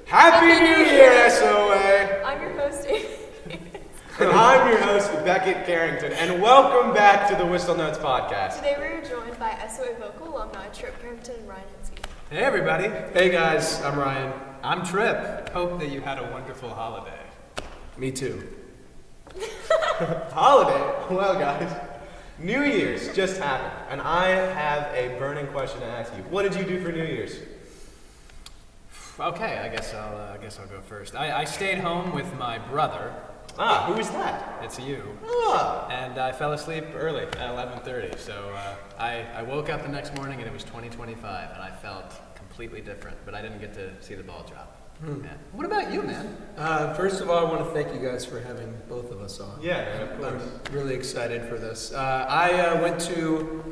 Happy New Year, SOA! I'm your host, Amy. And I'm your host, Beckett Carrington, and welcome back to the Whistle Notes Podcast. Today we are joined by SOA vocal alumni Tripp, Carrington, and Ryan Hinske. Hey everybody. Hey guys, I'm Ryan. I'm Tripp. Hope that you had a wonderful holiday. Me too. Holiday? Well guys, New Year's just happened, and I have a burning question to ask you. What did you do for New Year's? Okay, I guess I'll go first. I stayed home with my brother. Ah, who is that? It's you. Ah. And I fell asleep early at 11:30. So I woke up the next morning and it was 2025, and I felt completely different. But I didn't get to see the ball drop. Yeah. What about you, man? First of all, I want to thank you guys for having both of us on. Yeah, of course. I'm really excited for this. I went to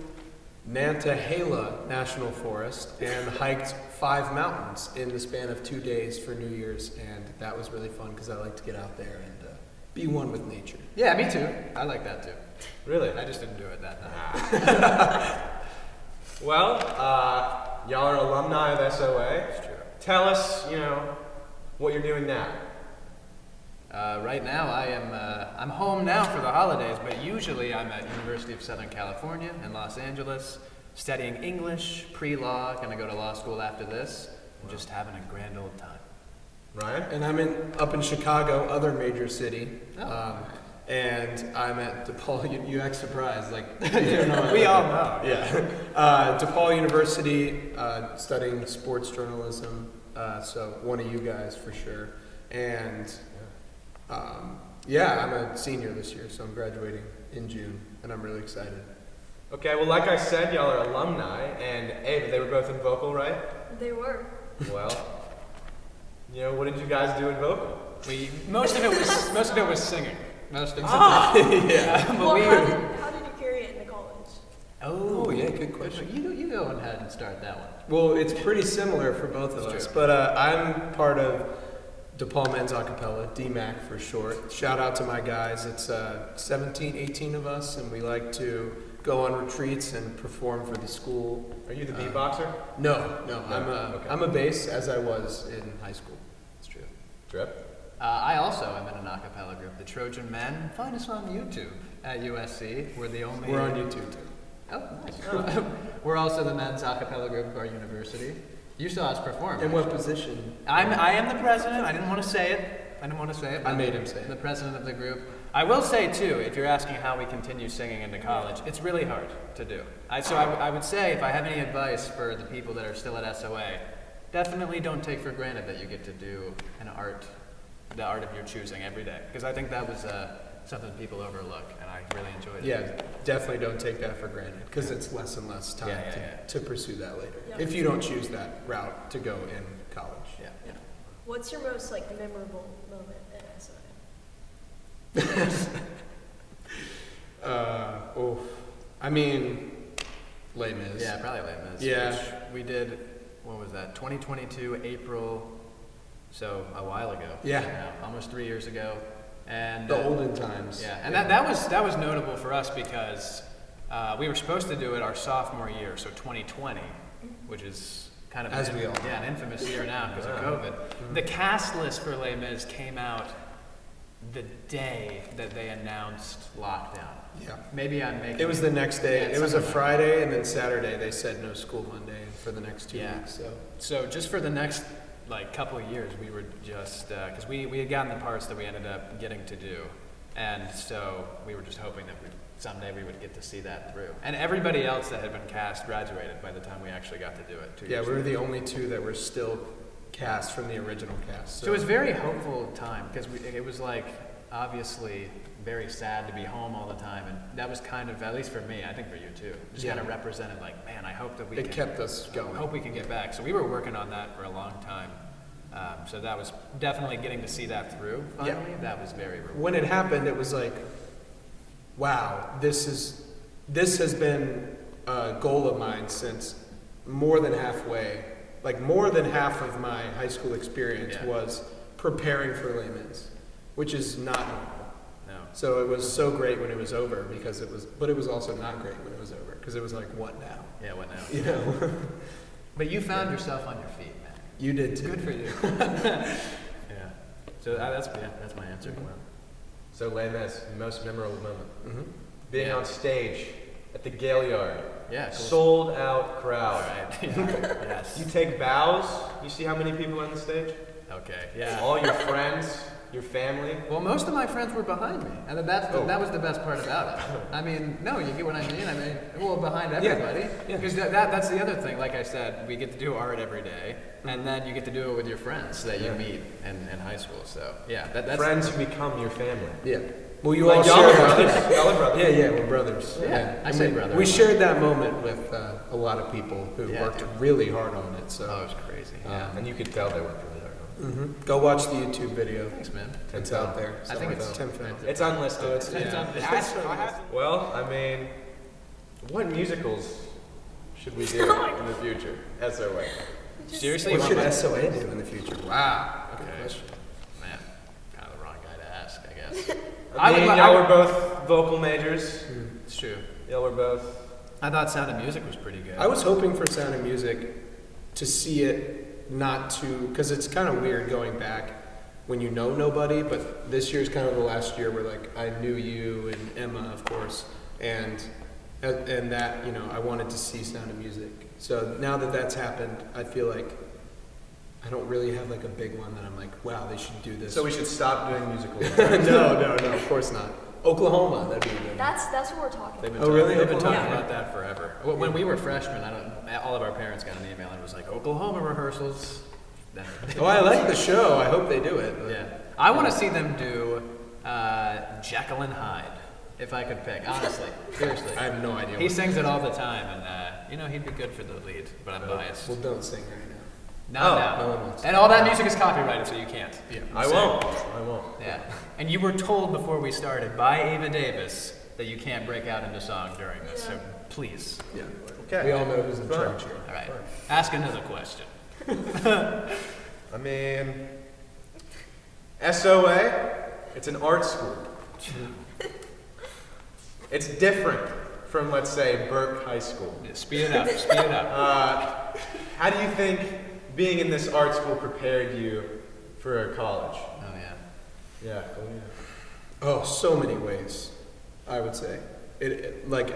Nantahala National Forest and hiked 5 mountains in the span of 2 days for New Year's, and that was really fun because I like to get out there and be one with nature. Yeah, me too. I like that too. Really? I just didn't do it that night. Well, y'all are alumni of SOA. It's true. Tell us, what you're doing now. Right now, I'm home now for the holidays, but usually I'm at University of Southern California in Los Angeles, studying English, pre-law, gonna go to law school after this, and just having a grand old time. Ryan? And I'm up in Chicago, other major city. Oh. And I'm at DePaul. You act surprised, like you don't know. We all know. Yeah. DePaul University, studying sports journalism. So one of you guys for sure. And I'm a senior this year, so I'm graduating in June, and I'm really excited. Okay, well, like I said, y'all are alumni, and they were both in vocal, right? They were. Well, what did you guys do in vocal? Most of it was singing. Most of it. Yeah. But Well, how did you carry it into college? Oh, yeah, good question. You go ahead and start that one. Well, it's pretty similar for both of us, true. but I'm part of DePaul Men's Acapella, DMAC for short. Shout out to my guys. It's 17, 18 of us, and we like to go on retreats and perform for the school. Are you the beatboxer? No. Okay. I'm a bass, as I was in high school. It's true. Tripp? I also am in an a cappella group, the Trojan Men. Find us on YouTube at USC. We're the only. We're on YouTube too. Oh, nice. We're also the men's a cappella group of our university. You saw us perform. In what position? I am the president. I didn't want to say it. But I made him say it. The president of the group. I will say too, if you're asking how we continue singing into college, it's really hard to do. I would say, if I have any advice for the people that are still at SOA, definitely don't take for granted that you get to do the art of your choosing every day. Because I think that was something people overlook, and I really enjoyed it. Yeah, definitely don't take that for granted, because it's less and less time to pursue that later. Yeah. If you don't choose that route to go in college. Yeah. What's your most memorable moment at SOA? Les Mis. Yeah, probably Les Mis. Yeah. Which we did, what was that, 2022, April, so a while ago. Yeah. Almost 3 years ago. And The olden times. Yeah, and that was notable for us because we were supposed to do it our sophomore year, so 2020, which is kind of As we all know. an infamous year now because of COVID. The cast list for Les Mis came out the day that they announced lockdown. Yeah. Maybe I'm making It was the next day. Yeah, It was a something like Friday, and then Saturday they said no school Monday for the next 2 Yeah. weeks. So just for the next couple of years, we were just because we had gotten the parts that we ended up getting to do, and so we were just hoping that someday we would get to see that through. And everybody else that had been cast graduated by the time we actually got to do it. 2 Yeah, years we were later. the only two that were still cast from the original cast. So it was a very hopeful time because it was obviously very sad to be home all the time, and that was kind of, at least for me, I think for you too, just kind of represented man, I hope that It kept us going. I hope we can get back. So we were working on that for a long time. So that was definitely getting to see that through. Finally, that was very rewarding. When it happened, it was wow, this has been a goal of mine since more than halfway. More than half of my high school experience was preparing for Les Mis, which is not normal. No. So it was so great when it was over but it was also not great when it was over because it was what now? Yeah, what now? You know. But you found yourself on your feet, man. You did too. Good for you. Yeah. So that's my answer. So Les Mis, most memorable moment. Mm-hmm. Being on stage at the Gale Yard. Yeah. Cool. Sold out All crowd. right. Yeah. Yes. You take bows. You see how many people on the stage? Okay. Yeah. All your friends, your family. Well, most of my friends were behind me, and that was the best part about it. I mean, no, you get what I mean. I mean, well, behind everybody, because that's the other thing. Like I said, we get to do art every day, and then you get to do it with your friends that you meet in high school. So yeah, that's Friends who become your family. Yeah. Well, you Like all y'all share are that. brothers. Y'all are brothers. Yeah, we're brothers. Yeah, I And say we- brother. We shared that moment with a lot of people who Yeah, worked dude. really hard on it. So Oh, it was crazy. Yeah. And you could tell they worked really hard on it. Go watch the YouTube video. Thanks, man. It's out there. I think it's 10 films. It's unlisted. Oh, it's- yeah. Well, I mean, what musicals should we do in the future? SOA. Seriously, What you should want my- SOA do in the future? Wow. Good Okay. question. Man, kind of the wrong guy to ask, I guess. I mean, I y'all would- were both vocal majors. It's true. Y'all were both. I thought Sound of Music was pretty good. I was hoping for Sound of Music to see it not to, because it's kind of weird going back when you know nobody, but this year's kind of the last year where like I knew you and Emma, of course, and that, you know, I wanted to see Sound of Music. So now that that's happened, I feel like I don't really have like a big one that I'm like, wow, they should do this. So we should stop doing musicals. no, of course not. Oklahoma, that'd be good. That's what we're talking They've been about. Oh, really? They've been talking Yeah. about that forever. When we were freshmen, all of our parents got an email and it was like Oklahoma rehearsals. Oh, I like the show. I hope they do it. but- Yeah, I want to see them do Jekyll and Hyde, if I could pick. Honestly, seriously. I have no idea. He what- sings it all the time, and you know he'd be good for the lead. But I'm biased. Well, don't sing right now. Not Oh, now. no one wants to. And all that music is copyrighted, so you can't. Yeah. I won't. I won't. Yeah. And you were told before we started by Ava Davis that you can't break out into song during this. So please. Yeah. Okay. We all know who's in Fine. charge here. All right. Ask another question. I mean, SOA, it's an art school. It's different from, let's say, Burke High School. Speed it up. Speed it up. How do you think being in this art school prepared you for a college? Oh yeah. Yeah. Oh, so many ways, I would say. It like,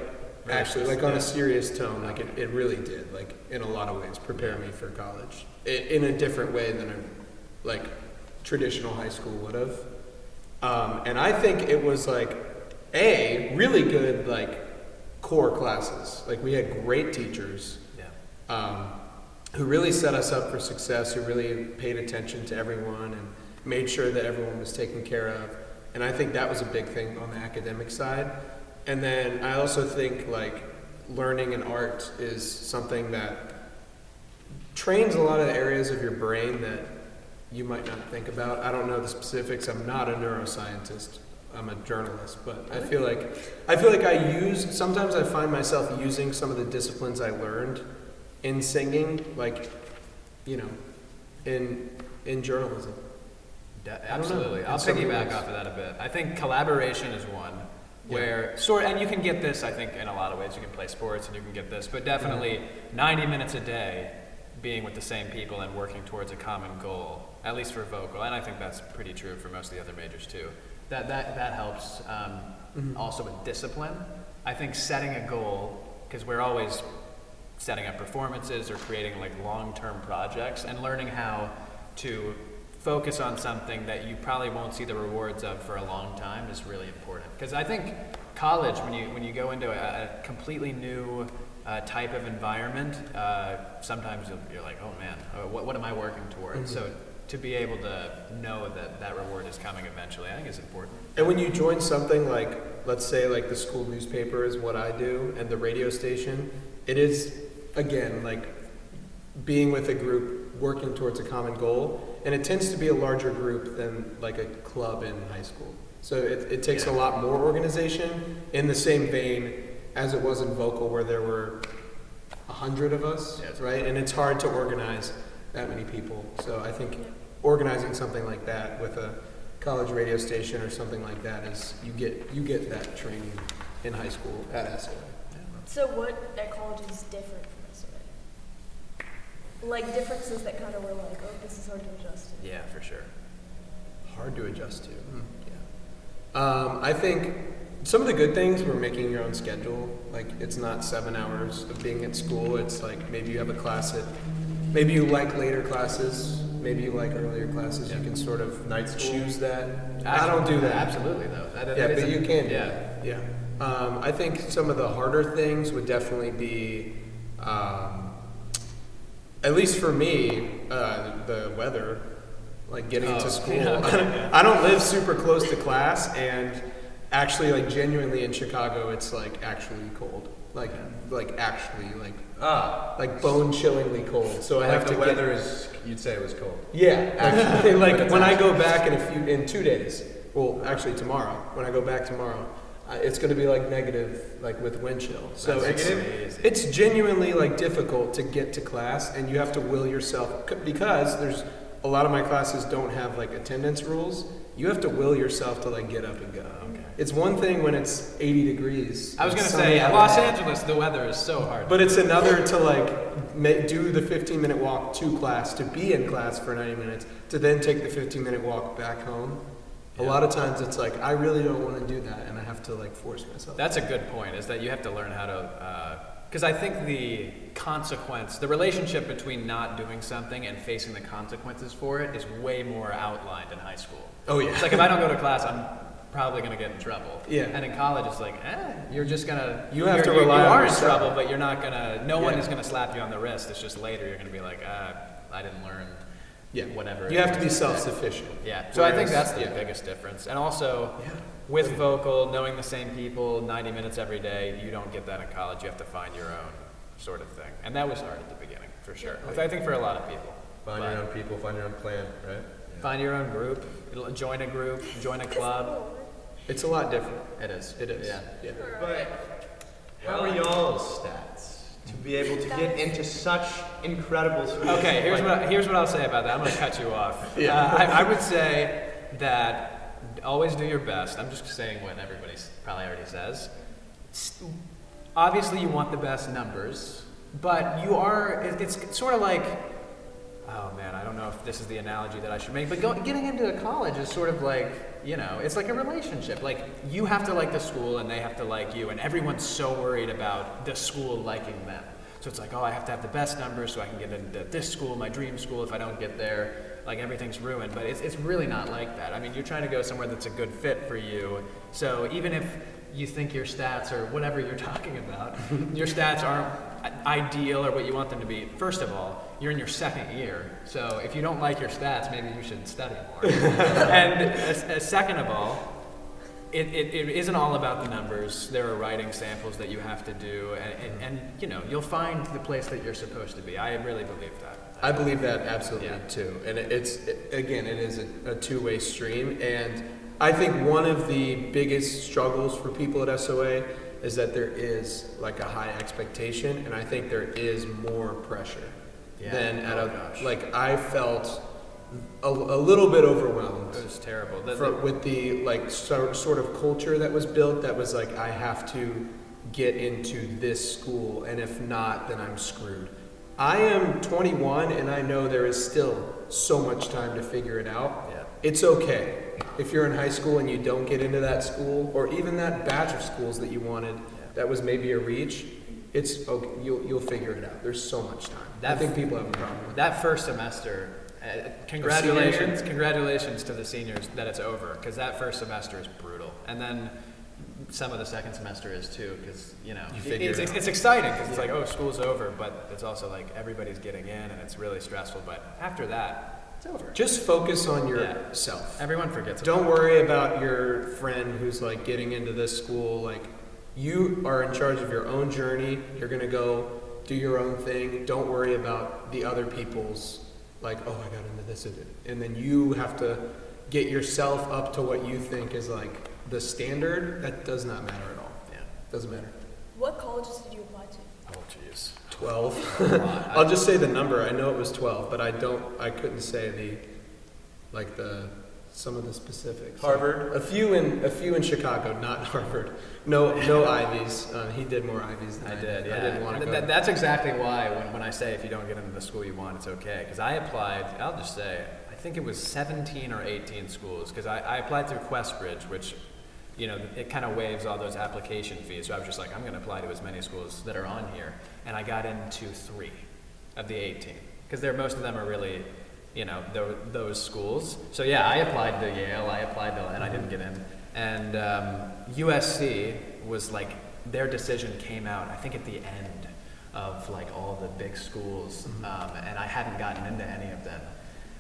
actually, like on a serious tone, like it really did, like in a lot of ways, prepare me for college. In a different way than a, like, traditional high school would have. And I think it was like, really good, like, core classes. Like, we had great teachers. Yeah. Who really set us up for success, who really paid attention to everyone and made sure that everyone was taken care of. And I think that was a big thing on the academic side. And then I also think like learning an art is something that trains a lot of the areas of your brain that you might not think about. I don't know the specifics. I'm not a neuroscientist. I'm a journalist, but I feel like sometimes I find myself using some of the disciplines I learned in singing, like, you know, in journalism. Absolutely. I'll In some piggyback ways. off of that a bit. I think collaboration is one where and you can get this, I think, in a lot of ways. You can play sports and you can get this, but definitely 90 minutes a day being with the same people and working towards a common goal, at least for vocal, and I think that's pretty true for most of the other majors too. That helps. Also with discipline. I think setting a goal, because we're always setting up performances or creating like long-term projects, and learning how to focus on something that you probably won't see the rewards of for a long time is really important. Because I think college, when you go into a completely new type of environment, sometimes you're like, oh man, what am I working towards? So to be able to know that reward is coming eventually, I think is important. And when you join something like, let's say like the school newspaper is what I do, and the radio station, it is, again, like being with a group working towards a common goal, and it tends to be a larger group than like a club in high school. So it takes a lot more organization, in the same vein as it was in vocal, where there were 100 of us, right? And it's hard to organize that many people. So I think organizing something like that with a college radio station or something like that is, you get that training in high school at SOA. So what at college is different from SOA? like differences that kind of were like, oh, this is hard to adjust to? Yeah, for sure. Hard to adjust to. Yeah. I think some of the good things were making your own schedule. Like, it's not 7 hours of being at school. It's like maybe you have a class at, maybe you like later classes, maybe you like earlier classes. You can sort of Night school. choose that. I don't do that. Absolutely, though. Yeah, but you can do Yeah. that. Yeah. I think some of the harder things would definitely be, at least for me, the weather, like getting to school. Yeah. I don't live super close to class, and actually, like genuinely in Chicago, it's like actually cold. Like actually, like bone-chillingly cold. So I Like have the to weather is, you'd say it was cold. Yeah, actually, But like it's when I actually- go back in 2 days. Well, actually tomorrow. When I go back tomorrow, it's going to be like negative, like with wind chill. So That's it's negative? it's genuinely like difficult to get to class, and you have to will yourself because there's a lot of my classes don't have like attendance rules. You have to will yourself to like get up and go. Okay. It's one thing when it's 80 degrees. I was going to sunny say, out. Los Angeles, the weather is so hard. But it's another to like do the 15-minute walk to class, to be in class for 90 minutes, to then take the 15-minute walk back home. A Yeah. lot of times it's like, I really don't want to do that, and I have to like force myself. That's a good point, is that you have to learn how to, because I think the consequence, the relationship between not doing something and facing the consequences for it is way more outlined in high school. Oh yeah. It's like if I don't go to class, I'm probably going to get in trouble. Yeah. And in college, it's like, you're just going to... You have to rely you on are in yourself. trouble, but you're not going to... No one Yeah. is going to slap you on the wrist. It's just later you're going to be like, I didn't learn whatever. You it have to is be today." self-sufficient. Yeah. So I think Whereas- that's the yeah. biggest difference. And also... Yeah. With vocal, knowing the same people, 90 minutes every day, you don't get that in college. You have to find your own sort of thing. And that was hard at the beginning, for sure. I think for a lot of people. Find But your own people, find your own plan, right? Find your own group, join a club. It's a lot different. It is. It is. Yeah. Yeah. But how are y'all's stats to be able to get into such incredible schools? Okay, here's what I'll say about that. I'm going to cut you off. I would say that always do your best. I'm just saying what everybody probably already says. Obviously, you want the best numbers, but it's sort of like, oh man, I don't know if this is the analogy that I should make, but getting into a college is sort of like, it's like a relationship. Like, you have to like the school and they have to like you, and everyone's so worried about the school liking them. So it's like, oh, I have to have the best numbers so I can get into this school, my dream school. If I don't get there, like everything's ruined. But it's really not like that. I mean, you're trying to go somewhere that's a good fit for you. So even if you think your stats or whatever you're talking about, your stats aren't ideal or what you want them to be, first of all, you're in your second year. So if you don't like your stats, maybe you should study more. And second of all, it isn't all about the numbers. There are writing samples that you have to do, and you'll find the place that you're supposed to be. I really believe that. I believe that absolutely Yeah. too. And it is a two-way stream. And I think one of the biggest struggles for people at SOA is that there is like a high expectation, and I think there is more pressure than at gosh. like I felt a little bit overwhelmed. It was terrible. With the like sort of culture that was built, that was like, I have to get into this school, and if not, then I'm screwed. I am 21, and I know there is still so much time to figure it out. Yeah. It's okay if you're in high school and you don't get into that school, or even that batch of schools that you wanted that was maybe a reach. It's okay. You'll figure it out. There's so much time. I think people have a problem with that first semester. Congratulations to the seniors that it's over, because that first semester is brutal, and then some of the second semester is too, because figure it out. it's exciting because it's like, oh, school's over, but it's also like everybody's getting in and it's really stressful. But after that, it's over. Just focus on yourself. Everyone forgets. Don't worry about your friend who's like getting into this school. Like, you are in charge of your own journey. You're gonna go do your own thing. Don't worry about the other people's, like, oh, I got into this, and then you have to get yourself up to what you think is like the standard. That does not matter at all. Yeah. Doesn't matter. What colleges did you apply to? Oh, jeez. 12. I'll just say the number. I know it was 12, but I couldn't say the some of the specifics. Harvard? A few in Chicago, not Harvard. No Ivies. He did more Ivies than I did. Yeah. I didn't want to go. That's exactly why when I say if you don't get into the school you want, it's okay. Because I applied, I'll just say, I think it was 17 or 18 schools. Because I applied through Questbridge, which, it kind of waives all those application fees. So I was just like, I'm going to apply to as many schools that are on here. And I got into 3 of the 18. Because most of them are really, those schools. So yeah, I applied to Yale, and I didn't get in. And USC was like, their decision came out, I think at the end of like all the big schools, and I hadn't gotten into any of them.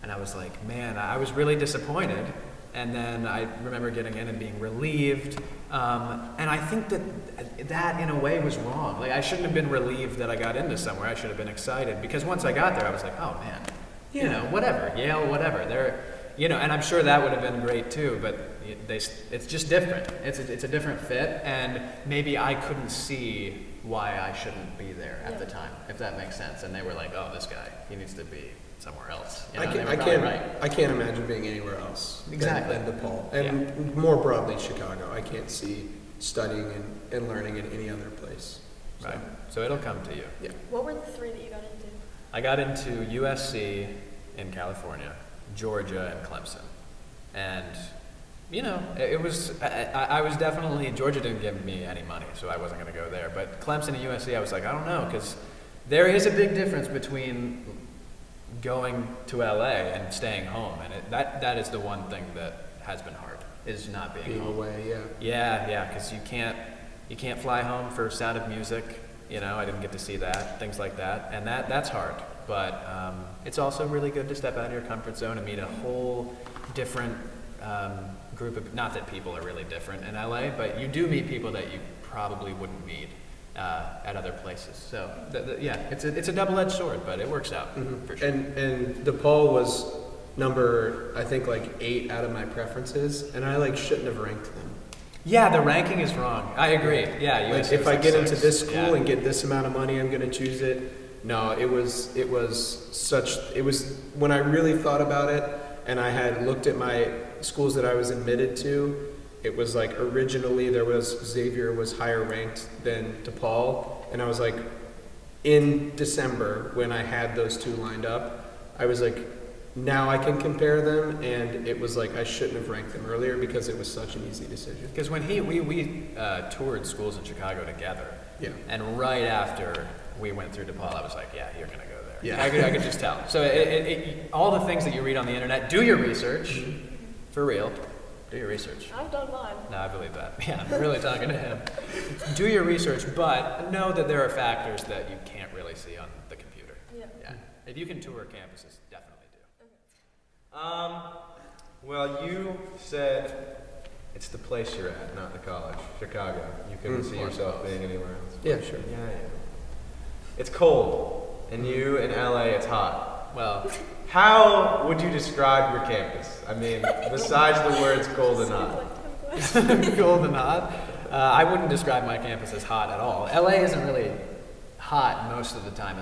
And I was like, man, I was really disappointed. And then I remember getting in and being relieved. And I think that in a way was wrong. Like I shouldn't have been relieved that I got into somewhere. I should have been excited because once I got there, I was like, oh man, whatever, Yale, whatever. And I'm sure that would have been great too, but it's just different. It's a different fit, and maybe I couldn't see why I shouldn't be there at the time, if that makes sense. And they were like, oh, this guy, he needs to be somewhere else. I can't imagine being anywhere else exactly than DePaul. And more broadly, Chicago. I can't see studying and learning in any other place. So. Right. So it'll come to you. Yeah. What were the 3 that you got into? I got into USC in California, Georgia, and Clemson. And, it was, I was definitely, Georgia didn't give me any money, so I wasn't going to go there. But Clemson and USC, I was like, I don't know, because there is a big difference between going to LA and staying home. And that is the one thing that has been hard, is not being home. Away, Yeah, because you can't fly home for Sound of Music. I didn't get to see that, things like that. And that's hard. But it's also really good to step out of your comfort zone and meet a whole different group of, not that people are really different in LA, but you do meet people that you probably wouldn't meet at other places. So it's a double-edged sword, but it works out for sure. And DePaul was number, I think, like 8 out of my preferences, and I shouldn't have ranked them. Yeah, the ranking is wrong. I agree. Yeah, like if I get into this school and get this amount of money, I'm going to choose it. No, it was when I really thought about it, and I had looked at my schools that I was admitted to. It was like originally Xavier was higher ranked than DePaul, and I was like, in December when I had those 2 lined up, I was like, now I can compare them, and it was like I shouldn't have ranked them earlier because it was such an easy decision. Because when we toured schools in Chicago together, and right after we went through DePaul, I was like, yeah, you're gonna go there. Yeah, I could just tell. So all the things that you read on the internet, do your research, for real. Do your research. I've done mine. No, I believe that. Yeah, I'm really talking to him. Do your research, but know that there are factors that you can't really see on the computer. Yeah. If you can tour campuses, definitely do. Well, you said it's the place you're at, not the college. Chicago. You couldn't see yourself being anywhere else. Yeah, sure. Yeah. It's cold, and you in LA, it's hot. Well, how would you describe your campus? I mean, besides the words cold and hot. cold and hot. I wouldn't describe my campus as hot at all. LA isn't really hot most of the time.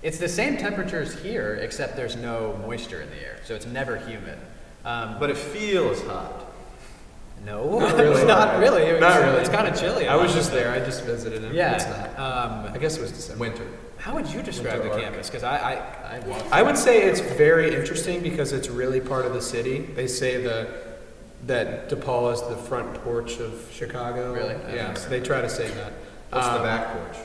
It's the same temperatures here, except there's no moisture in the air, so it's never humid. But it feels hot. No, not really. Not really. Not really. It's kind of chilly. I was just there. I just visited him. Yeah. It's not. I guess it was December. Winter. How would you describe the campus? Because I walked. I would say it's very interesting because it's really part of the city. They say that DePaul is the front porch of Chicago. Really? Yeah. So they try to say that. What's the back porch?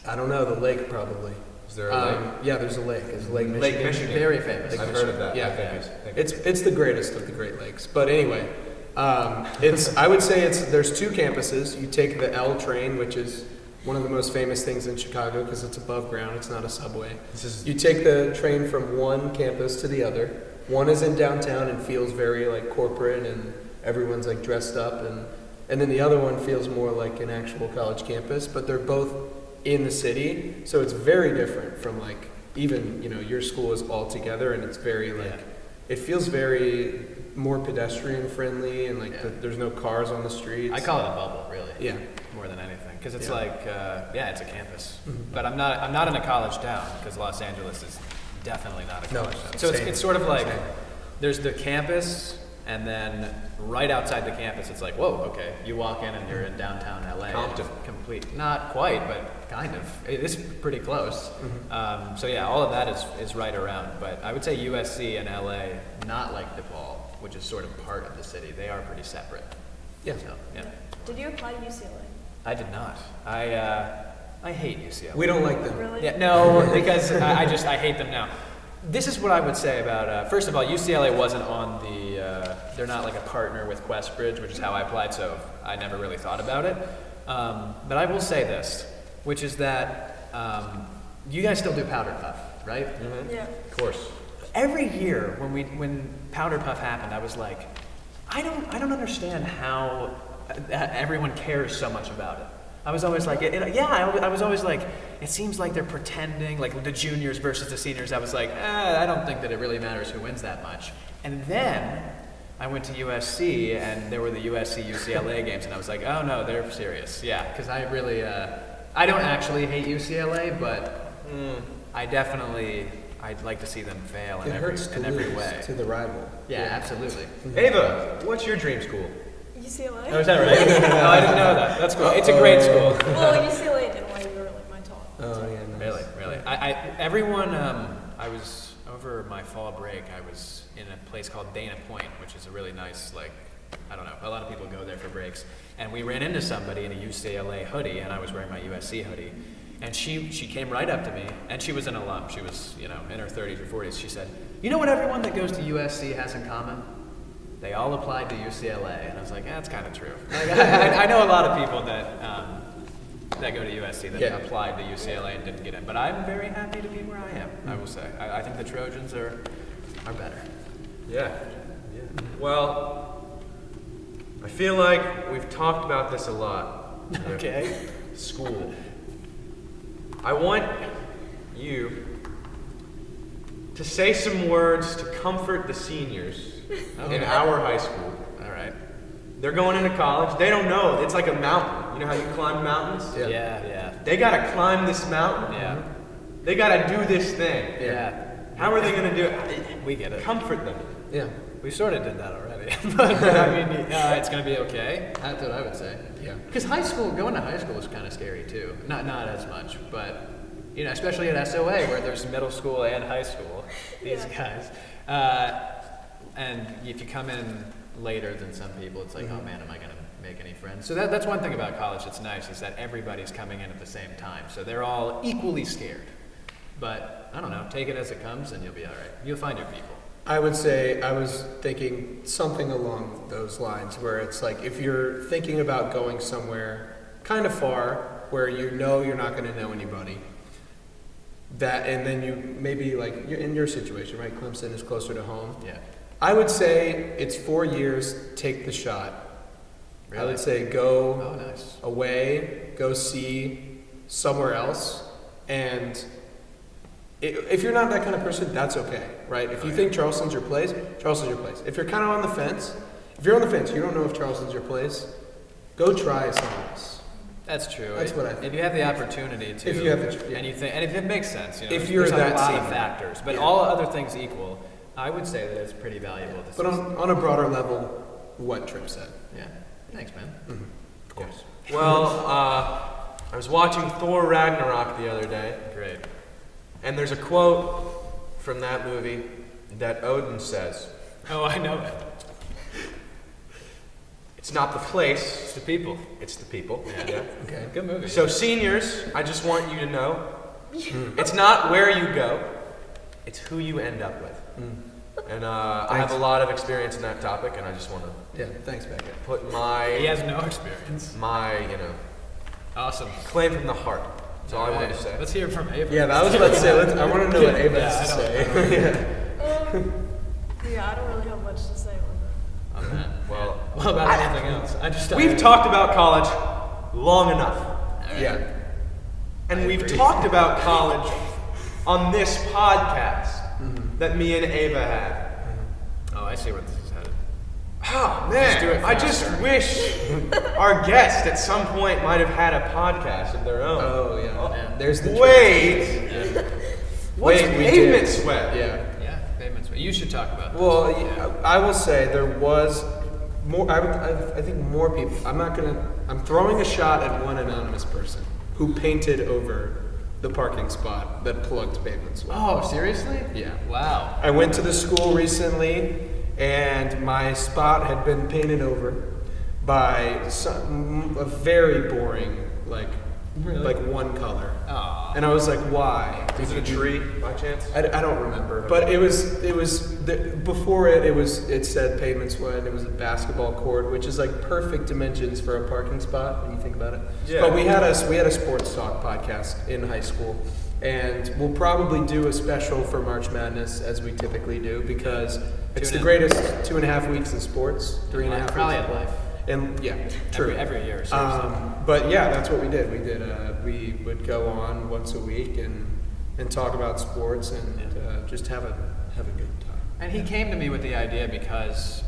I don't know. The lake probably. Is there a lake? Yeah, there's a lake. It's Lake Michigan. Lake Michigan. Very famous. I've heard of that. Yeah, I think it's the greatest of the Great Lakes. But anyway, I would say there's 2 campuses. You take the L train, which is one of the most famous things in Chicago because it's above ground. It's not a subway. You take the train from one campus to the other. One is in downtown and feels very like corporate and everyone's like dressed up, and then the other one feels more like an actual college campus. But they're both in the city, so it's very different from like even your school is all together, and it's very like it feels very more pedestrian friendly, and like there's no cars on the streets. I call it a bubble, really. Yeah, more than anything, because it's like it's a campus. But I'm not in a college town because Los Angeles is definitely not a college town. So it's sort of like there's the campus And then right outside the campus, it's like, whoa, okay. You walk in and you're in downtown LA. Compton. Complete, not quite, but kind of. It is pretty close. So yeah, all of that is right around. But I would say USC and LA, not like DePaul, which is sort of part of the city. They are pretty separate. Yeah. So, yeah. Did you apply to UCLA? I did not. I hate UCLA. We don't like them. Really? Yeah, no, because I hate them now. This is what I would say about, first of all, UCLA wasn't on the, they're not like a partner with Questbridge, which is how I applied, so I never really thought about it. But I will say this, which is that you guys still do Powder Puff, right? Yeah. Of course. Every year when Powder Puff happened, I was like, I don't understand how everyone cares so much about it. I was always like, I was always like, it seems like they're pretending, like the juniors versus the seniors. I was like, I don't think that it really matters who wins that much. And then I went to USC, and there were the USC-UCLA games, and I was like, oh no, they're serious. Yeah, because I really, I don't actually hate UCLA, but I'd like to see them fail It hurts to in every lose way. to the rival. Yeah, absolutely. Ava, what's your dream school? UCLA? Oh, is that right? No, I didn't know that. That's cool. It's a great school. Well, UCLA and NYU were like my top. Oh yeah. Nice. Really. Everyone, I was over my fall break, I was in a place called Dana Point, which is a really nice, like, I don't know, a lot of people go there for breaks. And we ran into somebody in a UCLA hoodie, and I was wearing my USC hoodie. And she came right up to me, and she was an alum. She was, in her 30s or 40s. She said, you know what everyone that goes to USC has in common? They all applied to UCLA. And I was like, that's kind of true. Like, I know a lot of people that go to USC that applied to UCLA and didn't get in. But I'm very happy to be where I am, I will say. I think the Trojans are better. Yeah. Well, I feel like we've talked about this a lot. Okay. School. I want you to say some words to comfort the seniors in our high school. All right. They're going into college. They don't know. It's like a mountain. You know how you climb mountains? Yeah. They gotta climb this mountain. Yeah. They gotta do this thing. Yeah. How are they gonna do it? We get it. Comfort them. Yeah. We sort of did that already. But, I mean, it's going to be okay. That's what I would say. Yeah. Because going to high school is kind of scary, too. Not as much, but, especially at SOA, where there's middle school and high school, these guys. And if you come in later than some people, it's like, oh man, am I going to make any friends? So that's one thing about college that's nice, is that everybody's coming in at the same time. So they're all equally scared. But, I don't know, take it as it comes and you'll be all right. You'll find your people. I would say I was thinking something along those lines, where it's like, if you're thinking about going somewhere kind of far where you're not going to know anybody, and then you maybe, like, you're in your situation, right? Clemson is closer to home. Yeah. I would say it's 4 years, take the shot. Really? I would say go Nice. away, go see somewhere else, and if you're not that kind of person, that's okay, right? If you think Charleston's your place, Charleston's your place. If you're kind of on the fence, you don't know if Charleston's your place, go try something else. That's true. That's what I think. If you have the opportunity to, If you have the- yeah. and if it makes sense, If you're there's that a lot of senior. factors, but Yeah. all other things equal, I would say that it's pretty valuable. But on a broader level, what Tripp said. Yeah. Thanks, man. Of course. Well, I was watching Thor Ragnarok the other day, Great. and there's a quote from that movie that Odin says. Oh, I know it. It's not the place, It's the people. it's the people. Yeah. Okay. Good movie. So seniors, I just want you to know, it's not where you go, it's who you end up with. And I have a lot of experience in that topic, and I just want to Yeah, thanks, Becca. put he my, has no experience. Awesome. Awesome. Claim from the heart. That's all I wanted to say. Let's hear from Ava. Yeah, I was about to say, I want to know what Ava has to Yeah, say. Yeah, I don't really have much to say on that. On that. Well, What about anything else? we've talked about college long enough. Yeah. And I we've agree. talked about college on this podcast that me and Ava had. Oh, I see where this is headed. Oh Just do it man, I just faster. wish our guest at some point might have had a podcast of their own. Oh, yeah. There's the Wait, what's Wait, we pavement did. sweat? Yeah. Yeah, pavement way. You should talk about this. Well, I will say there was more. I think more people. I'm throwing a shot at one anonymous person who painted over the parking spot that plugged pavements. Oh, seriously? Yeah. Wow. I went to the school recently, and my spot had been painted over by a very boring, like one color. Aw. And I was like, why? Was it a tree by chance? I don't remember, but before it said pavement sweat, and it was a basketball court, which is like perfect dimensions for a parking spot when you think about it. Yeah. But we had a sports talk podcast in high school, and we'll probably do a special for March Madness as we typically do because it's the greatest 2.5 weeks in sports, 3.5 Probably weeks in life. And yeah, true. Every year, seriously. But yeah, that's what we did. We would go on once a week and talk about sports and just have a good time. And he came to me with the idea because,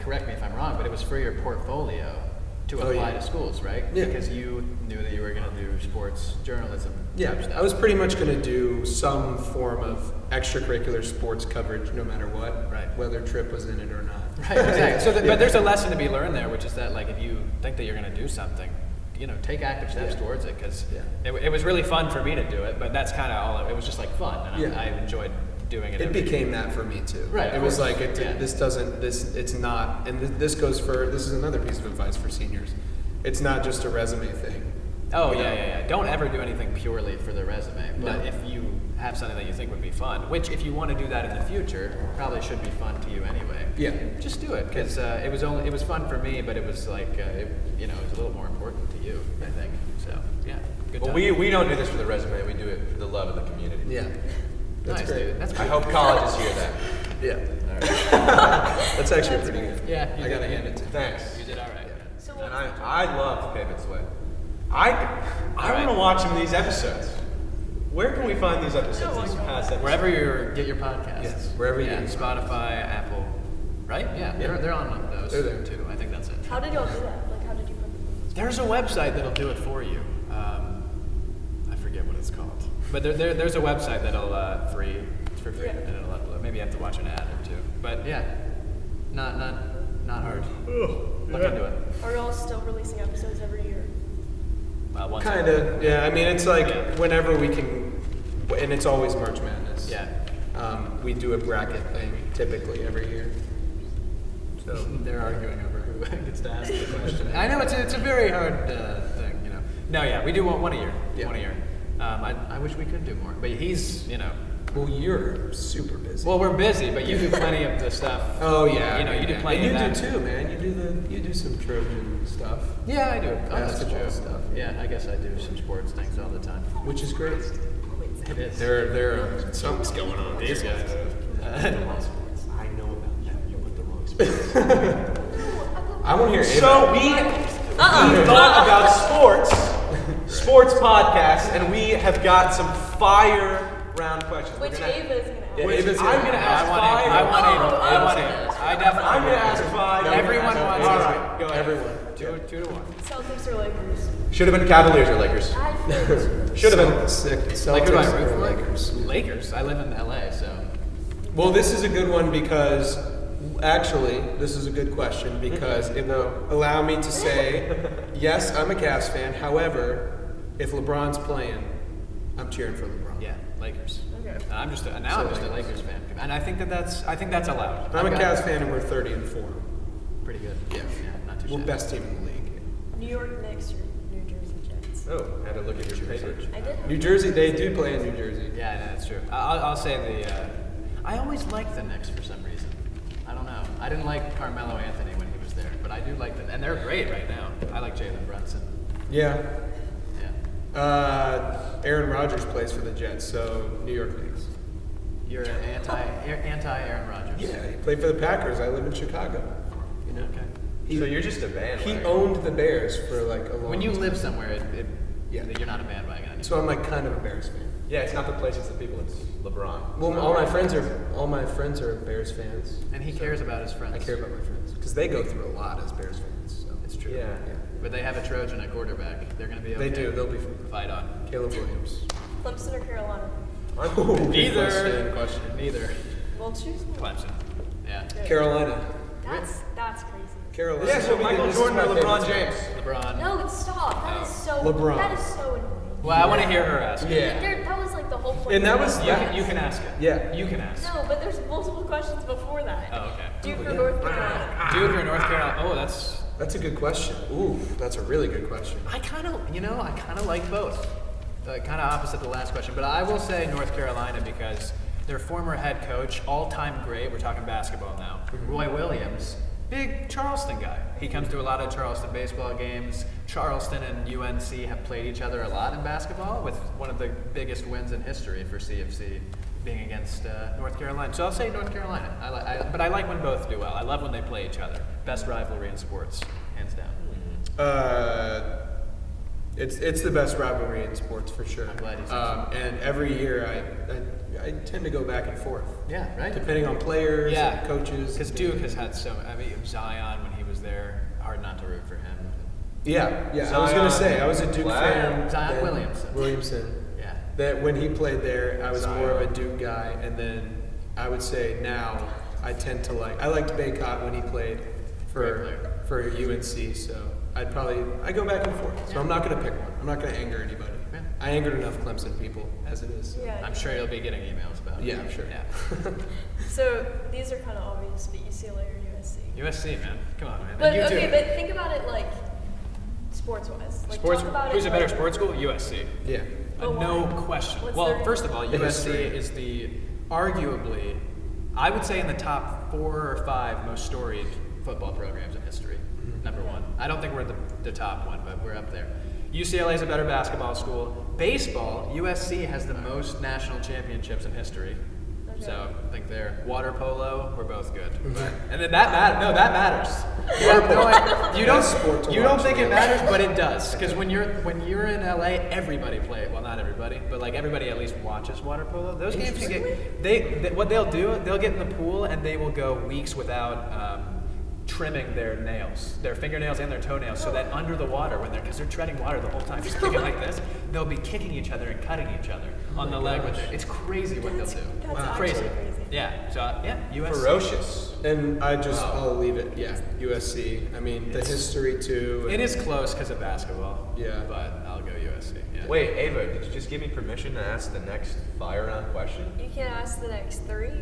correct me if I'm wrong, but it was for your portfolio to apply to schools, right? Yeah. Because you knew that you were going to do sports journalism. Yeah, type stuff. I was pretty much going to do some form of extracurricular sports coverage, no matter what, Right. whether Tripp was in it or not. Right, exactly. So, but there's a lesson to be learned there, which is that like if you think that you're going to do something, take active steps towards it because it was really fun for me to do it. But that's kind of all. It was just like fun, and I enjoyed doing it. It became that for me too. Right. It was like Yeah. it's not, and this is another piece of advice for seniors. It's not just a resume thing. Oh yeah. Don't ever do anything purely for the resume. But No. if you have something that you think would be fun, which if you want to do that in the future, probably should be fun to you anyway. Yeah. Just do it because it was fun for me, but it was like it was a little more important to you, I think. So yeah, good Well, time. we don't do this for the resume. We do it for the love of the community. Yeah. That's nice, great. dude. That's I pretty hope cool. colleges hear that. Yeah. All right. That's actually pretty good. Yeah, you I gotta did. hand it to you. Thanks. You did all right. So And what I love pavement sweat. I want to watch some of these episodes. Where can we find these episodes? These past episodes? Wherever you get your podcasts. Yes, wherever you get your Spotify, Apple, right? Yeah, they're on those They're there. too. I think that's it. How did y'all do that? Like, how did you put them? There's a website that'll do it for you. I forget what it's called, but there's a website that'll it's for free, and it'll upload. Maybe you have to watch an ad or two, but yeah, not hard. Look into it. Are y'all still releasing episodes every year? Once Kind of, yeah. I mean, it's like whenever we can, and it's always March Madness. Yeah. We do a bracket thing typically every year. So They're arguing over who gets to ask the question. I know it's a very hard thing, No, yeah, we do one a year. Yeah. One a year. I wish we could do more, but he's, well, you're super busy. Well, we're busy, but you do plenty of the stuff. Oh yeah, you do plenty and of you that. do too, man. You do some Trojan stuff, Yeah, I do. Oh, that's Basketball true. stuff. Yeah, I guess I do some sports things all the time. which is great. It is. Something's going on. These guys. I know about that. You put the wrong sports. I want to hear. So we thought about sports podcasts, and we have got some fire round questions. Which Ava's gonna ask. Which Ava's I'm gonna gonna I ask want five. it. I want it. Oh, I want oh, it. I definitely. I'm gonna ask five. Everyone wants All it. right, go ahead. Everyone. 2 to 1. Celtics or Lakers? Should have been Cavaliers or Lakers. I feel Should have been. Sick. Like, who do I Celtics root or for? Lakers. Lakers. I live in LA, so. Well, this is a good one because actually, this is a good question because it will allow me to say, yes, I'm a Cavs fan. However, if LeBron's playing, I'm cheering for LeBron. Yeah, Lakers. Okay. I'm just a Lakers fan, and I think that's allowed. I'm a Okay. Cavs fan and we're 30-4. Pretty good. Yeah. Not too We're shabby. best team in the league. New York Knicks or New Jersey Jets? Oh, had to look at your paper. I did. New Jersey, they do play in New Jersey. Yeah, no, that's true. I'll say I always liked the Knicks for some reason. I don't know. I didn't like Carmelo Anthony when he was there, but I do like them, and they're great right now. I like Jalen Brunson. Yeah. Yeah. Aaron Rodgers plays for the Jets, so New York Knicks. You're an anti Aaron Rodgers. Yeah, he played for the Packers. I live in Chicago. You know. Okay. So you're just a bandwagon. He owned the Bears for like a long When you time. live somewhere, Yeah. you're not a bandwagon anymore. So I'm like kind of a Bears fan. Yeah, it's not the place, it's the people. It's LeBron. Well, all my friends are Bears fans. And he cares about his friends. I care about my friends because they go through a lot as Bears fans. So It's true. Yeah. But they have a Trojan at quarterback. They're going to be okay. They do. They'll be fine. Fight on. Caleb Williams. Clemson or Carolina? Neither. Good question. Neither. Well, choose one. Clemson. Yeah. Carolina. That's crazy. Carolina. Yeah, so Michael Jordan or LeBron James? LeBron. No, stop. That is so. LeBron. That is so annoying. Well, I want to hear her ask. Yeah. That was like the whole point. And that of was- this. You can ask it. Yeah. You can ask. No, but there's multiple questions before that. Oh, okay. Duke or North Carolina? Duke or North Carolina? Oh, that's a good question. Ooh, that's a really good question. I kind of like both. Kind of opposite the last question, but I will say North Carolina because their former head coach, all-time great, we're talking basketball now, Roy Williams, big Charleston guy. He comes to a lot of Charleston baseball games. Charleston and UNC have played each other a lot in basketball, with one of the biggest wins in history for CFC being against North Carolina. So I'll say North Carolina. But I like when both do well. I love when they play each other. Best rivalry in sports, hands down. It's the best rivalry in sports for sure. I'm glad you said so. And every year I tend to go back and forth. Yeah, right? Depending on players and coaches. Because Duke has had Zion when he was there, hard not to root for him. Yeah. Zion, I was gonna say I was a Duke fan. Zion then Williamson. Yeah. That when he played there, I was Zion. more of a Duke guy, and then I would say now I tend to I liked Baycott when he played for UNC. So I go back and forth. So I'm not gonna pick one. I'm not gonna anger anybody. Yeah. I angered enough Clemson people as it is. Yeah. I'm sure you'll be getting emails about it. Yeah, I'm sure. Yeah. So these are kind of obvious, but UCLA or USC? USC, man. Come on, man. But You okay, too. but think about it like sports-wise. Like Sports. talk about Who's it a better like, sports school? USC. Yeah. But No why? question. What's Well, their- first of all, USC History. is the arguably, I would say, in the top 4 or 5 most storied football programs in history. Number one. I don't think we're the top one, but we're up there. UCLA is a better basketball school. Baseball, USC has the most national championships in history. Okay. So I think they're water polo. We're both good. But, and then that matters. You don't sport to you don't watch, think it really. matters, but it does. Because when you're in LA, everybody plays. Well, not everybody, but like everybody at least watches water polo. Those games can get what they'll do. They'll get in the pool and they will go weeks without trimming their nails, their fingernails and their toenails, so that under the water, because they're treading water the whole time, just kicking like this, they'll be kicking each other and cutting each other on the leg with it. It's crazy what they'll do. That's actually Crazy. crazy. Yeah. So USC. Ferocious. And I'll leave it. Yeah, USC. I mean, the history too. It is close because of basketball. Yeah. But I'll go USC. Yeah. Wait, Ava, did you just give me permission to ask the next fire round question? You can't ask the next 3.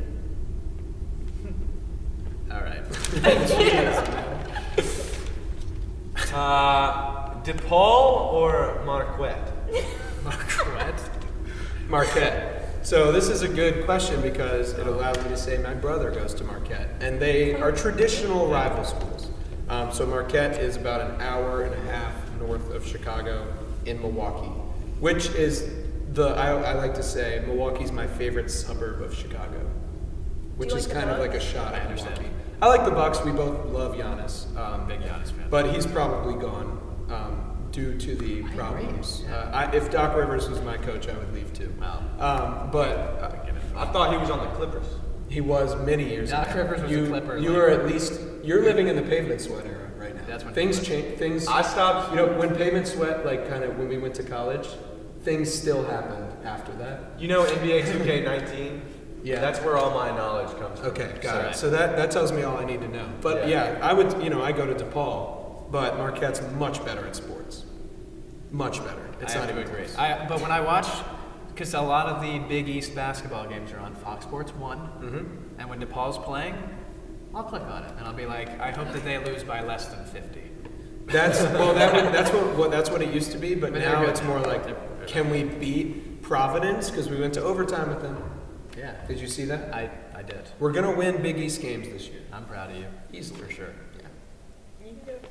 All right. DePaul or Marquette? Marquette. So this is a good question because it allows me to say my brother goes to Marquette, and they are traditional rival schools. So Marquette is about an hour and a half north of Chicago in Milwaukee, which is I like to say Milwaukee's my favorite suburb of Chicago, which like is the kind of like a Bucks? shot I at understand. Milwaukee. I like the Bucks. We both love Giannis. Big Giannis fan. But he's probably gone due to the agree. problems. Yeah. If Doc Rivers was my coach, I would leave too. Wow. But I thought he was on the Clippers. he was many years Doc ago. Rivers was a Clipper, You like- are at least you're living in the pavement sweat era right now. That's when things he was. change. Things. I stopped. You know, when pavement sweat, like kind of when we went to college, things still happened after that. You know NBA 2K19? Yeah. That's where all my knowledge comes from. Okay, got Sorry. it. So that tells me all I need to know. But Yeah. I would, I go to DePaul, but Marquette's much better at sports. Much better. It's I not have to even agree. close. But when I watch, because a lot of the Big East basketball games are on Fox Sports 1, and when DePaul's playing, I'll click on it and I'll be like, I hope that they lose by less than 50. That's what it used to be, but But they're now good it's now. more like, They're can we beat Providence? Because we went to overtime with them. Yeah. Did you see that? I did. We're gonna win Big East games this year. I'm proud of you. Easily. For sure. You can do it.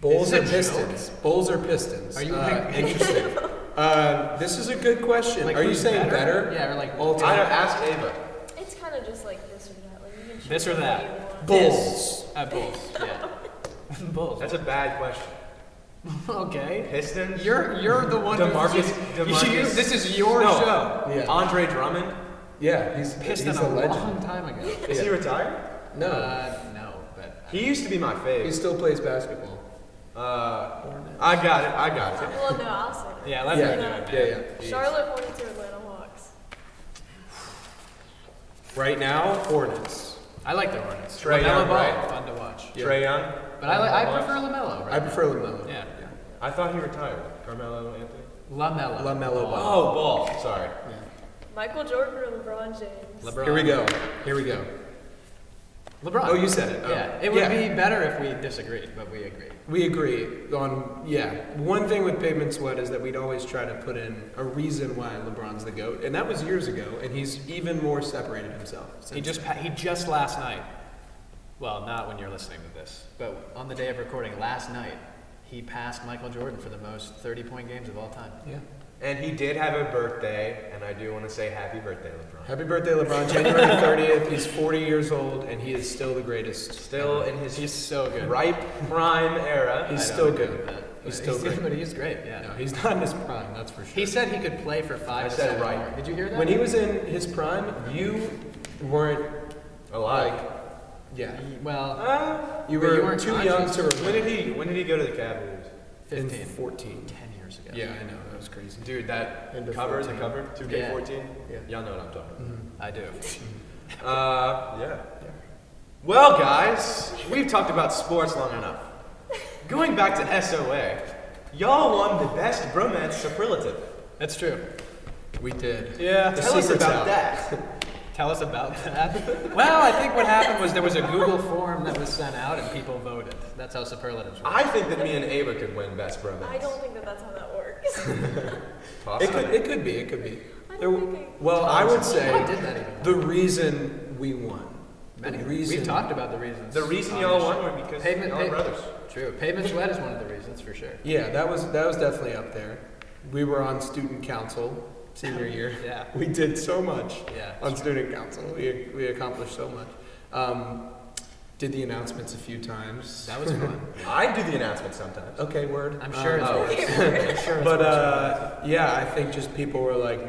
Bulls Is or it a Pistons? Bulls or Pistons? Are you interesting? This is a good question. Like, Are you who's saying better? Yeah, or like All I time. don't ask Ava. It's kind of just like this or that. Like you can choose This or what that. you want. Bulls. Bulls. Yeah. Bulls. That's a bad question. Okay. Pistons? You're the one DeMarcus. this is your No. show. Yeah. Andre Drummond? Yeah, he's Piston a a legend. long time ago. Is he retired? No, No, but He used to be my fave. he still plays basketball. I got it. Well, no, I'll say that. Yeah, let Yeah, her do it, man. yeah. Charlotte Hornets or Atlanta Hawks? Right now, Hornets. I like the Hornets. Trae LaMelo Young, Ball, right? fun to watch. Yeah. Trae Young. But I prefer LaMelo. Right I prefer LaMelo. Yeah. I thought he retired. Carmelo Anthony. LaMelo. LaMelo Ball. Oh, Ball. Sorry. Michael Jordan or LeBron James? LeBron. Here we go. LeBron. Oh, you said it. Oh. Yeah. It would be better if we disagreed, but we agree. We agree on, one thing with Pavement Sweat is that we'd always try to put in a reason why LeBron's the GOAT, and that was years ago, and he's even more separated himself. He just last night, well, not when you're listening to this, but on the day of recording last night, he passed Michael Jordan for the most 30-point games of all time. Yeah. And he did have a birthday, and I do want to say happy birthday, LeBron. Happy birthday, LeBron. January 30th. He's 40 years old, and he is still the greatest. Still in his He's so good. ripe prime era. He's I still don't agree good. with that, He's but still good. But he's great, yeah. No, he's not in his prime, that's for sure. He said he could play for 5 I to said 7 right. more. Did you hear that? When he was in his prime, you weren't Alive. like, yeah. Well, You But you were weren't too young conscious. to When remember. did he go to the Cavaliers? In 15. 14. 10 years ago. Yeah, I know, that was crazy. Dude, that Into cover, 14. the cover, 2K14. Yeah. Y'all know what I'm talking about. I do. Yeah. Well, guys, we've talked about sports long enough. Going back to SOA, y'all won the best bromance superlative. That's true. We did. Yeah. The Tell us secret's about out. that. Tell us about that. Well, I think what happened was there was a Google form that was sent out and people voted. That's how superlatives work. I think that me and Ava could win best bromance. I don't think that that's how that works. Toss It could be. I There- don't think well, I would I say did that even. the reason we won. Many The reasons. We've talked about the reasons. The reason on y'all this won show. were because Pavement, y'all are brothers. True. Pavement Sweat is one of the reasons for sure. Yeah, that was definitely up there. We were on student council senior year. Yeah. We did so much Yeah. on student council. We accomplished so much. Did the announcements a few times. That was fun. I do the announcements sometimes. Okay, word. I'm sure it's Oh. worse. I'm sure it's But worse. yeah, I think just people were like,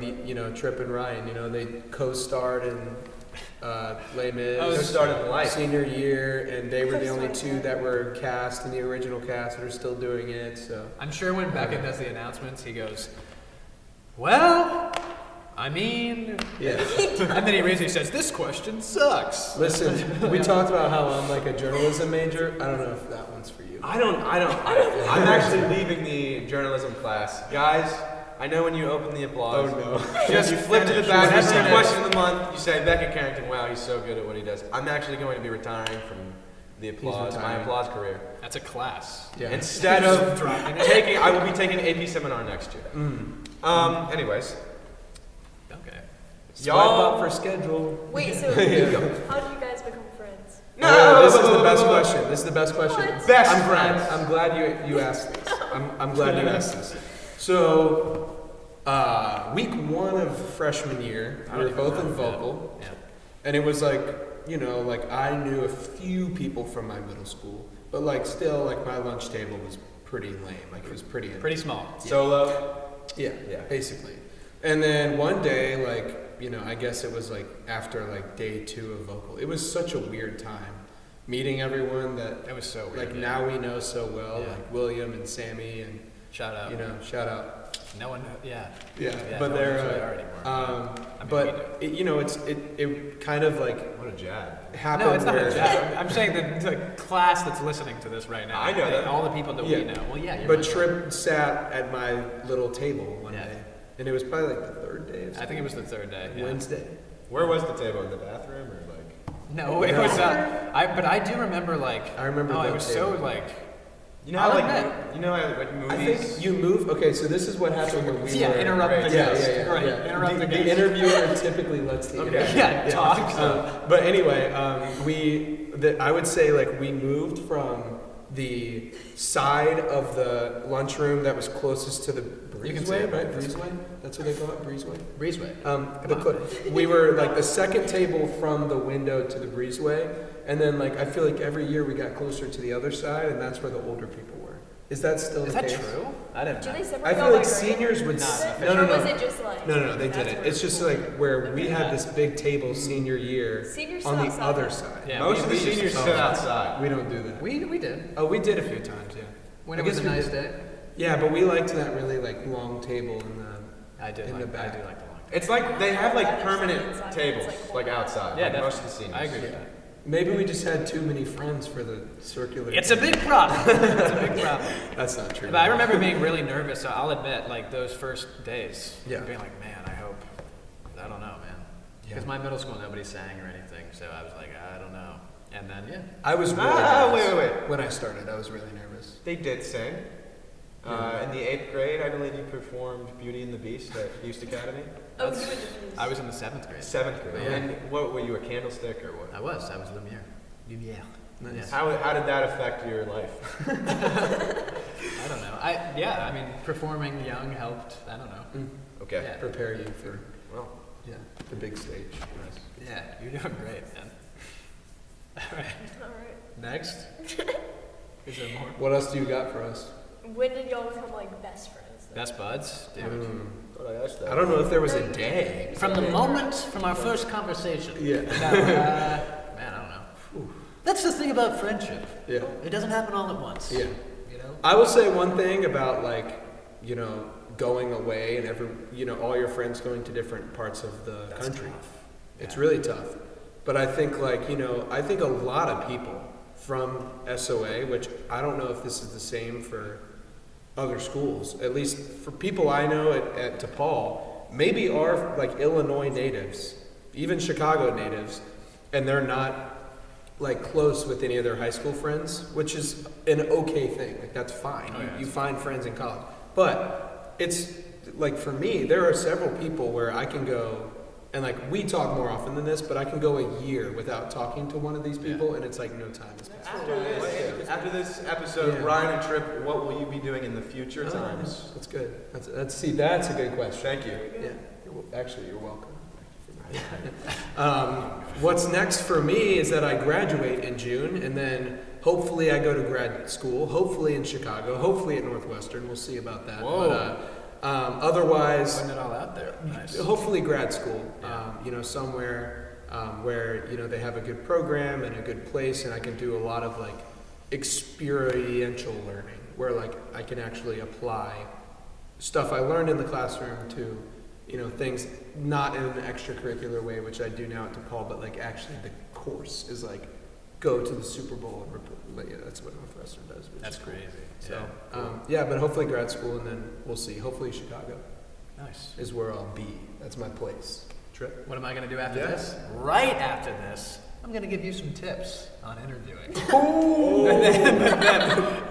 Tripp and Ryan, they co-starred in Les Mis. Co-starred in Life. Senior year, and they were the only two that were cast in the original cast that are still doing it. So I'm sure when Becca does the announcements, he goes, well, I mean, yeah. and then he reads and he says, this question sucks. Listen, we talked about how I'm like a journalism major. I don't know if that one's for you. I'm actually leaving the journalism class. Guys, I know when you open the applause. Oh no. Just You flip to the finish. back, you Whatever see it is. question of the month, you say Becca Carrington, wow, he's so good at what he does. I'm actually going to be retiring from the applause, my retiring. applause career. That's a class. Yeah. Instead of I will be taking an AP seminar next year. Anyways, Okay. Swipe y'all. up for schedule. Wait, so Yeah. how did you guys become friends? No, This is the best question. This is the best question. What? Best I'm glad. friends. I'm glad you asked this. I'm glad you asked this. So, week 1 of freshman year, we were both in vocal, Yeah. and it was like, I knew a few people from my middle school, but like still, like my lunch table was pretty lame. Like it was pretty Pretty small. Solo. Yeah, Yeah. basically. And then one day, I guess it was like after like day 2 of vocal. It was such a weird time meeting everyone that It was so weird. like now we know so well, Yeah. like William and Sammy and Shout out. shout out. No one, yeah. Yeah, Yeah, but no they're one knows who they are anymore. I mean, but it kind of like What a jab. happened. No, it's not where, a jab. I'm saying the class that's listening to this right now. I know that. All the people that Yeah. we know. Well, yeah. You're But right. Tripp sat at my little table one Yeah. day, and it was probably like the 3rd day. Of I think it was the 3rd day. Yeah. Wednesday. Where was the table? In the bathroom or like? No, it was. But I do remember like. I remember Oh, that it was table. so like. You know how I'll like admit. movies. I think you move. Okay, so this is what happened when we Yeah, were. interrupt the Yeah, guest. yeah, yeah. Right, yeah. interrupt the The guest. interviewer typically lets the Okay. interviewer. Yeah, talk. But anyway, I would say like we moved from the side of the lunchroom that was closest to the You can say breezeway, it. right? Breezeway. That's what they call it, breezeway. Breezeway. We were like the second table from the window to the breezeway, and then like I feel like every year we got closer to the other side, and that's where the older people were. Is that still Is the that case? true? I didn't Do know. they separate I feel y'all like by grade? seniors would. Not No, no, Or was no. it just like? No, they that's did it. where It's just cool. like where we had this big table senior year Seniors on sit the outside. other side. Yeah, Most of the we used to- seniors sit outside. We don't do that. We did. Oh, we did a few times, yeah. When I it was guess a we nice did. day. Yeah, but we liked that really like long table in the. I do In like the back. I do like the long. It's like they have like Inside, permanent inside, tables, it's like outside. Yeah, like that's- most of the seniors. I agree with that. Maybe we just had too many friends for the circular. It's a big problem. It's a big problem. That's not true. But I remember being really nervous. So I'll admit, like those first days, Yeah. being like, man, I don't know, man. Because Yeah. my middle school, nobody sang or anything, so I was like, I don't know. And then, yeah. I was really wait. nervous. When I started, I was really nervous. They did sing. In the 8th grade, I believe you performed Beauty and the Beast at East Academy. Oh, That's- you would just I was in the 7th grade. 7th grade. Yeah. And what were you, a candlestick or what? I was Lumiere. Lumiere. Nice. Yes. How did that affect your life? I don't know. I mean, performing young helped. I don't know. Okay. Yeah. Prepare you for Well, the big stage. Yeah, you're doing great, man. All right. Alright. Next. Is there more? What else do you got for us? When did y'all become like best friends? Best buds, dude. thought I asked that. I don't know if there was a day. From our first conversation. Yeah. Man, I don't know. That's the thing about friendship. Yeah. It doesn't happen all at once. Yeah. You know? I will say one thing about like, going away and all your friends going to different parts of the That's country. tough. It's Yeah. really tough. But I think I think a lot of people from SOA, which I don't know if this is the same for other schools, at least for people I know at DePaul, maybe are like Illinois natives, even Chicago natives, and they're not like close with any of their high school friends, which is an okay thing. Like that's fine. Oh, yeah, you find friends in college. But it's like for me, there are several people where I can go and like we talk more often than this, but I can go a year without talking to one of these people and it's like no time has passed. After this episode, Yeah. Ryan and Tripp, what will you be doing in the future times? That's good. That's a good question. Thank you. Yeah. Actually, you're welcome. What's next for me is that I graduate in June, and then hopefully I go to grad school. Hopefully in Chicago. Hopefully at Northwestern. We'll see about that. Whoa. But, otherwise, Putting it all out there. Nice. hopefully grad school. Yeah. Somewhere where they have a good program and a good place, and I can do a lot of like experiential learning, where like I can actually apply stuff I learned in the classroom to things not in an extracurricular way, which I do now at DePaul, but like actually the course is like go to the Super Bowl and report. Like, yeah, that's what Northwestern does. Which That's is cool. crazy. So Yeah. but hopefully grad school, and then we'll see. Hopefully Chicago Nice. is where I'll be. That's my place. Trip. What am I going to do after Yeah. this? Right after this, I'm going to give you some tips on interviewing.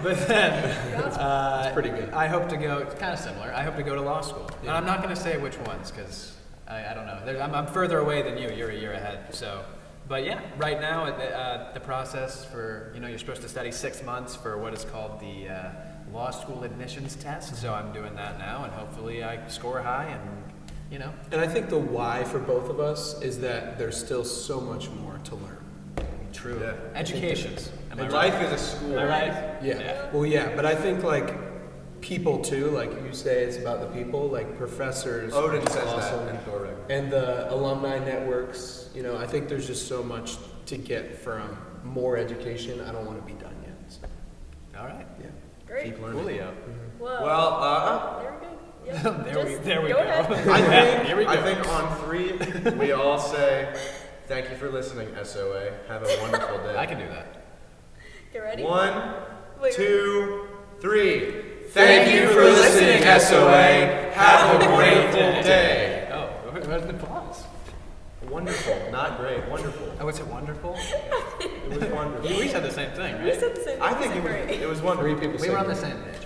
But then, That's pretty good. I hope to go. It's kind of similar. I hope to go to law school, and Yeah. I'm not going to say which ones because I don't know. I'm further away than you. You're a year ahead. So, but yeah, right now the process for you're supposed to study 6 months for what is called the law school admissions test. So I'm doing that now, and hopefully I score high and. And I think the why for both of us is that there's still so much more to learn. True. Yeah. Education. Am I right? Life is a school. Am I right? Yeah. Well, yeah, but I think like people too, like you say, it's about the people, like professors. Odin says awesome, that in Thorek. and the alumni networks. I think there's just so much to get from more education. I don't want to be done yet. So, All right. yeah. Great. Keep learning. Coolio. Whoa. Well, There we go. Yep. There we go. go. Ahead. Here we go. I think on 3, we all say, thank you for listening, SOA. Have a wonderful day. I can do that. Get ready. 1, Wait. 2, 3. Thank you for listening, SOA. Have a grateful day. Oh, where's the pause? Wonderful, not great, wonderful. Oh, was it wonderful? It was wonderful. We said the same thing, We right? said the same thing. I think We said great. it was wonderful. 3 people. We say were on the that. same page.